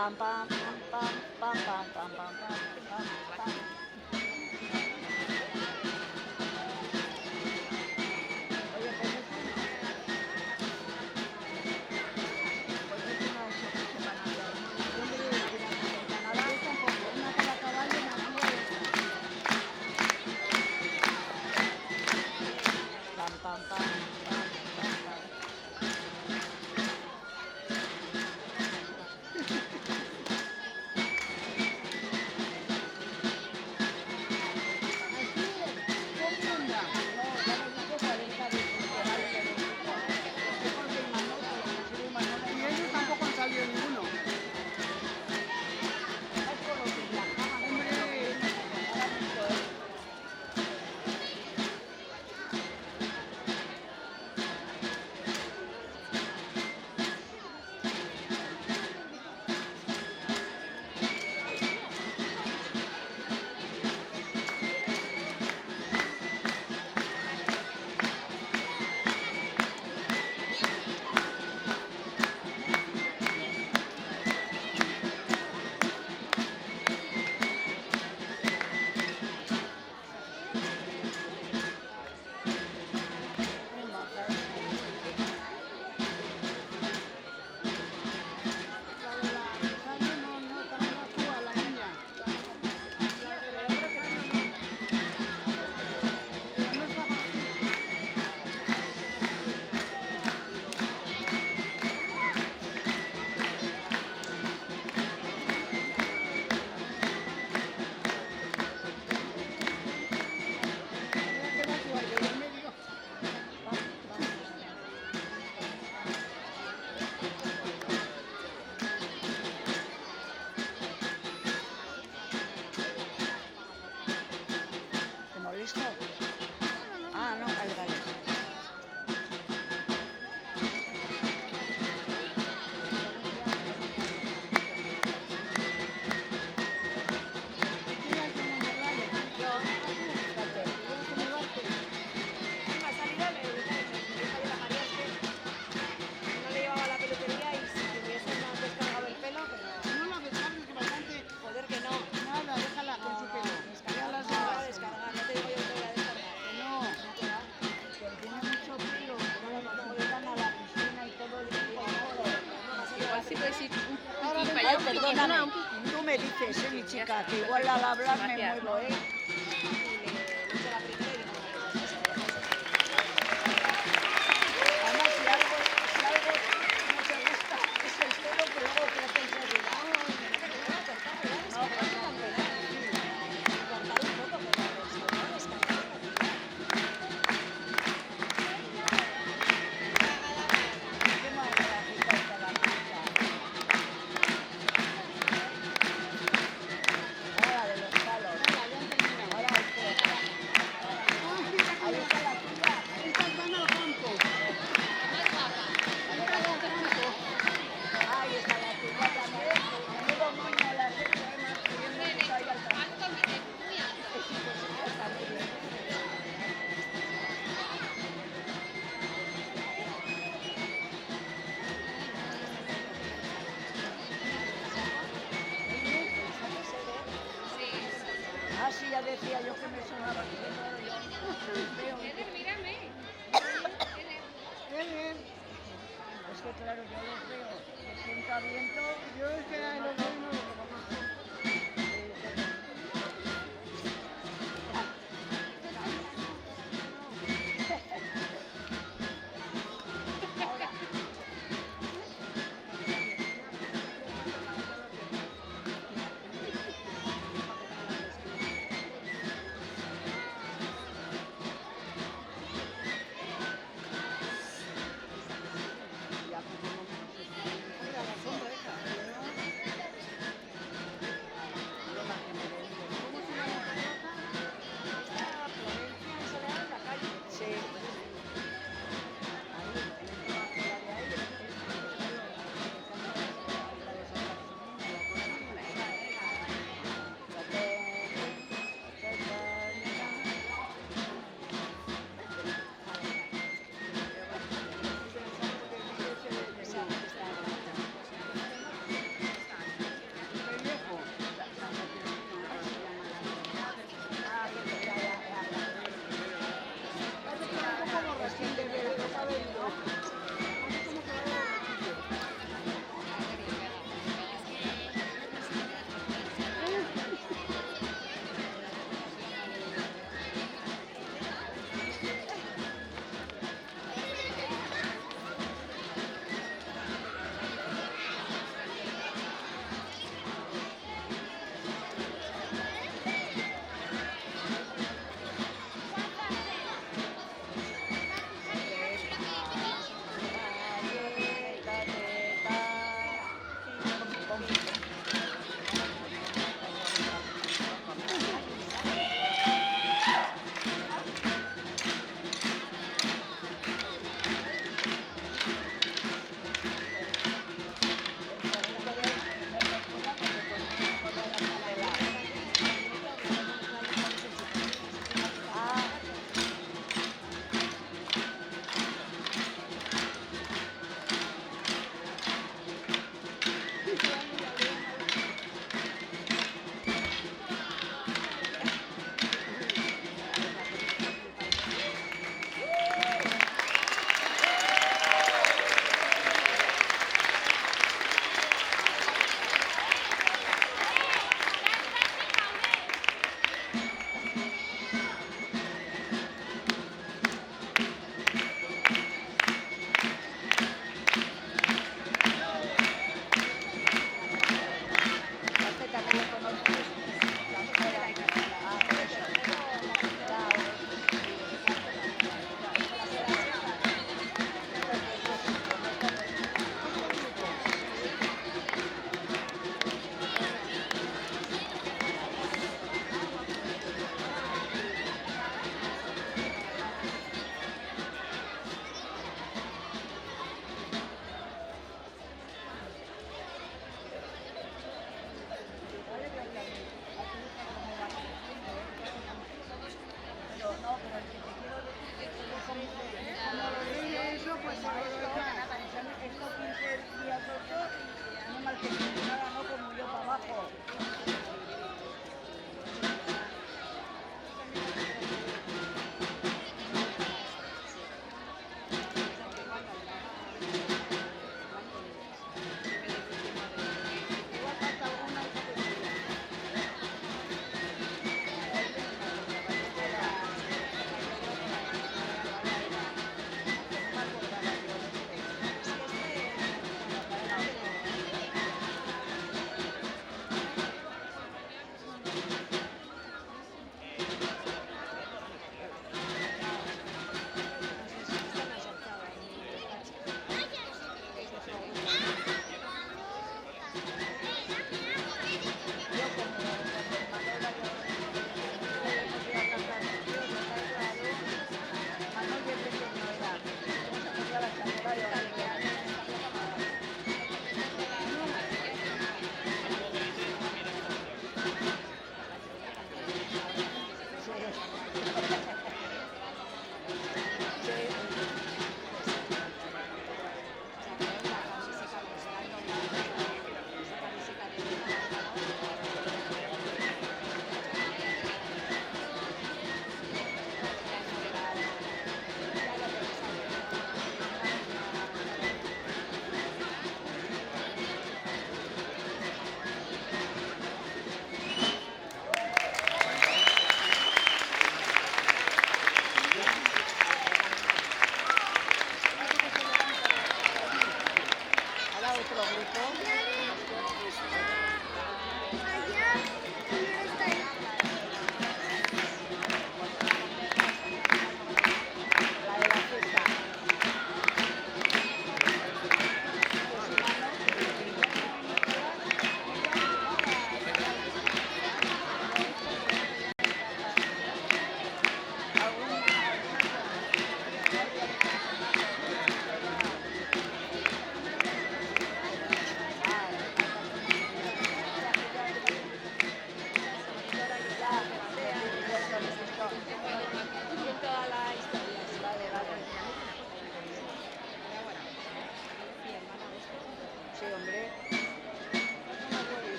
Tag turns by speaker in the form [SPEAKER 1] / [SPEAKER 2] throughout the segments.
[SPEAKER 1] pam, pam, pam, pam, pam, pam, pam, pam, pam, pam. Oye, pues es uno de esos que se van a hacer. Hombre, en Canadá tampoco, una para caballo y una tía de esta. Pam, pam, pam, pam, pam, pam. No, ya me dijo 40 veces que vale lo de mi hijo. Los hijos de Imanol, con los que sigue Imanol en
[SPEAKER 2] Y
[SPEAKER 1] los
[SPEAKER 2] ellos tampoco han salido ninguno.
[SPEAKER 1] es por los que viajaban, con los
[SPEAKER 2] Hombre,
[SPEAKER 1] sobrinos, que viajaba mucho él. Muy maja esta.
[SPEAKER 2] la de la Rosario no, también actúa la niña. La de la otra pequeña no. Pero no está fácil. Ella queda su aire en medio.
[SPEAKER 1] Pam, pam. ¿Te molesto? Ah, no, vale, vale.
[SPEAKER 2] ¿Quién es el que me raya?
[SPEAKER 1] Yo,
[SPEAKER 2] Ah, tú.
[SPEAKER 1] fíjate.
[SPEAKER 2] ¿Y luego cómo lo haces?
[SPEAKER 3] Me ha salido, le dije a la María que no le llevaba la peluquería y si tuviese no descargado el pelo, pero
[SPEAKER 2] No la descargues que bastante.
[SPEAKER 3] joder que no.
[SPEAKER 2] Nada, déjala con su pelo. Ya
[SPEAKER 3] Descargar,
[SPEAKER 2] las
[SPEAKER 3] no la voy a
[SPEAKER 2] demás.
[SPEAKER 3] descargar, no te digo yo que te voy a descargar.
[SPEAKER 2] Que no.
[SPEAKER 1] Que tiene mucho pelo, que van a la piscina y todo el tiempo.
[SPEAKER 4] Igual sí puedes ir un
[SPEAKER 2] Ahora
[SPEAKER 4] poquitín
[SPEAKER 2] ven,
[SPEAKER 4] para
[SPEAKER 1] Ay,
[SPEAKER 4] allá, un poquitín,
[SPEAKER 1] perdóname,
[SPEAKER 4] no, un poquitín.
[SPEAKER 1] tú me dices, mi
[SPEAKER 4] Ya
[SPEAKER 1] chica,
[SPEAKER 4] está,
[SPEAKER 1] que
[SPEAKER 4] no
[SPEAKER 1] igual
[SPEAKER 4] pasa
[SPEAKER 1] al
[SPEAKER 4] nada.
[SPEAKER 1] hablar me
[SPEAKER 4] Gracias.
[SPEAKER 1] muevo, ¿eh?
[SPEAKER 3] Y le hice la primera y digo,
[SPEAKER 1] Además, si algo no te gusta, es el pelo que luego crece enseguida. No, pues no, hombre, no.
[SPEAKER 3] cortar un poco, pero no descargar.
[SPEAKER 1] Qué más gráfica está la cosa. Ahora de los palos.
[SPEAKER 2] Venga, ya han terminado.
[SPEAKER 1] Ahora espera.
[SPEAKER 2] Ah, mira
[SPEAKER 1] Ahí
[SPEAKER 2] cómo.
[SPEAKER 1] está la tuya.
[SPEAKER 2] Estas van al campo. Estas al campo.
[SPEAKER 1] Ahí está la tuya también. Menudo moño le has hecho, más queriendo que salga el campo. Sí, pues ella está muy bien. Ah, sí, ya decía yo que me sonaba. Veo.
[SPEAKER 2] Él.
[SPEAKER 1] Es que claro, yo los veo. Se sienta viento.
[SPEAKER 2] Yo es que a los dos no lo conozco.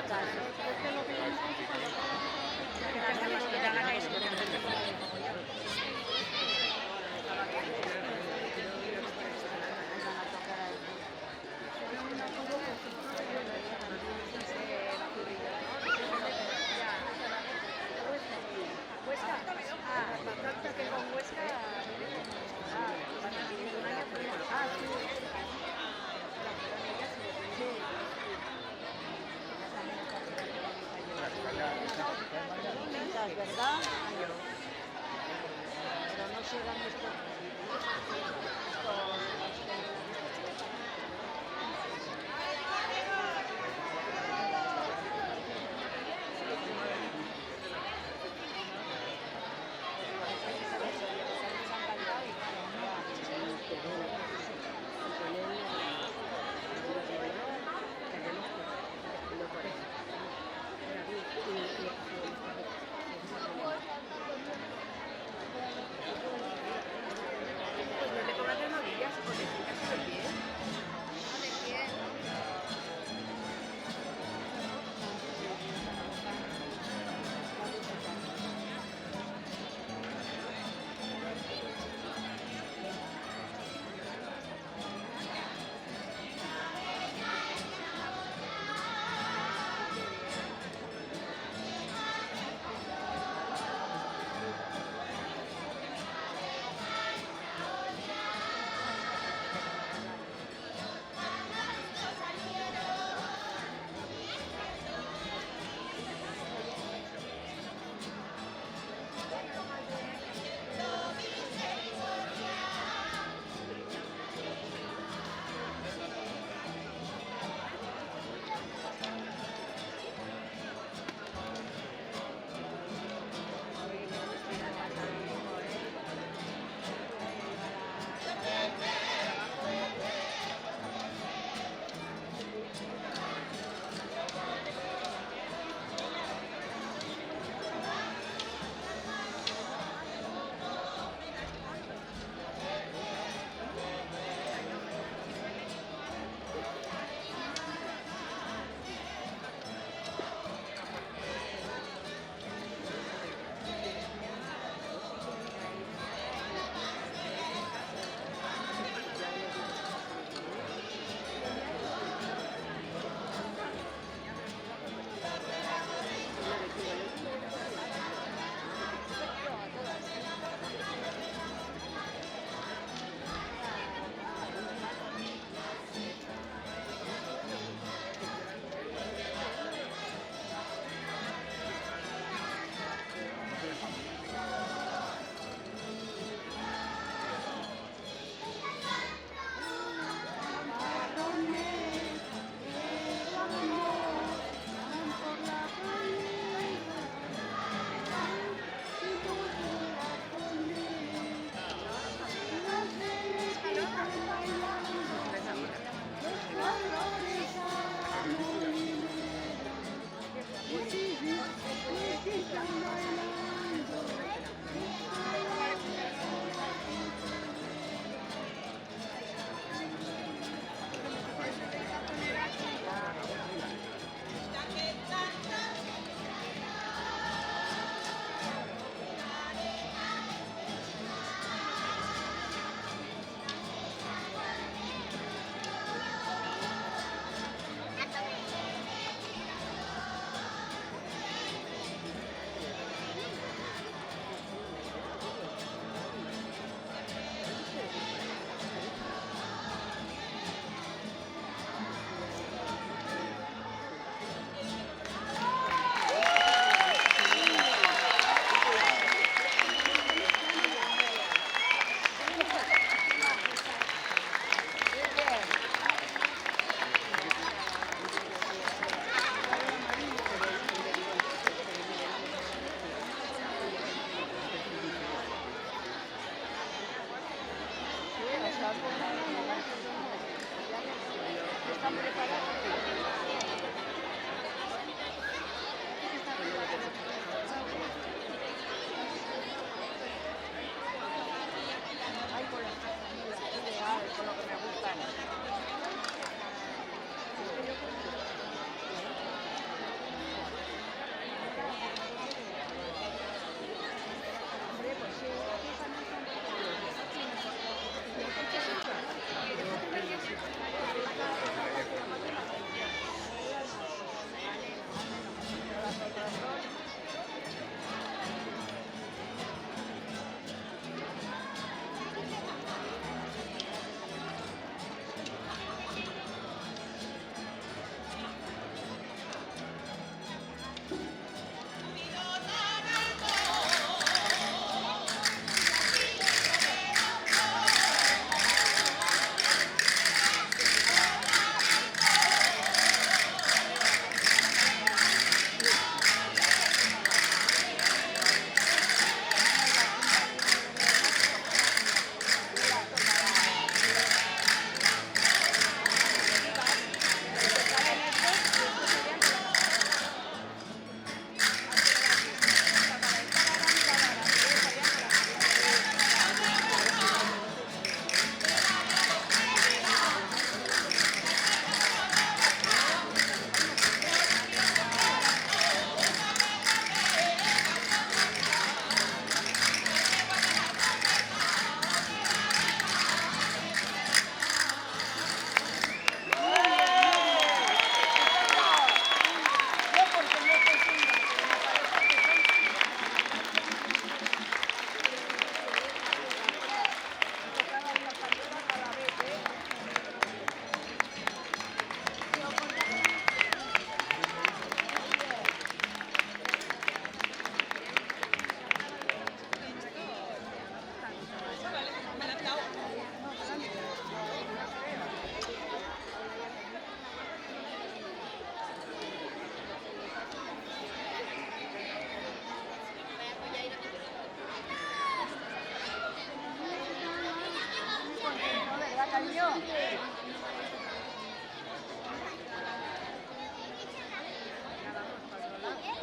[SPEAKER 1] caso.
[SPEAKER 2] Porque lo que yo no sé cuando
[SPEAKER 1] Que te hagan eso.
[SPEAKER 3] Huesca. Ah, Patrocta que con Huesca.
[SPEAKER 1] Ah, sí. Bonitas, ¿verdad?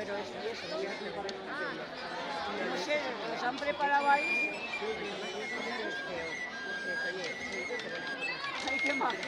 [SPEAKER 1] pero eso, y eso, voy a preparar una feria. No sé, los han preparado ahí. Ay, qué mágico.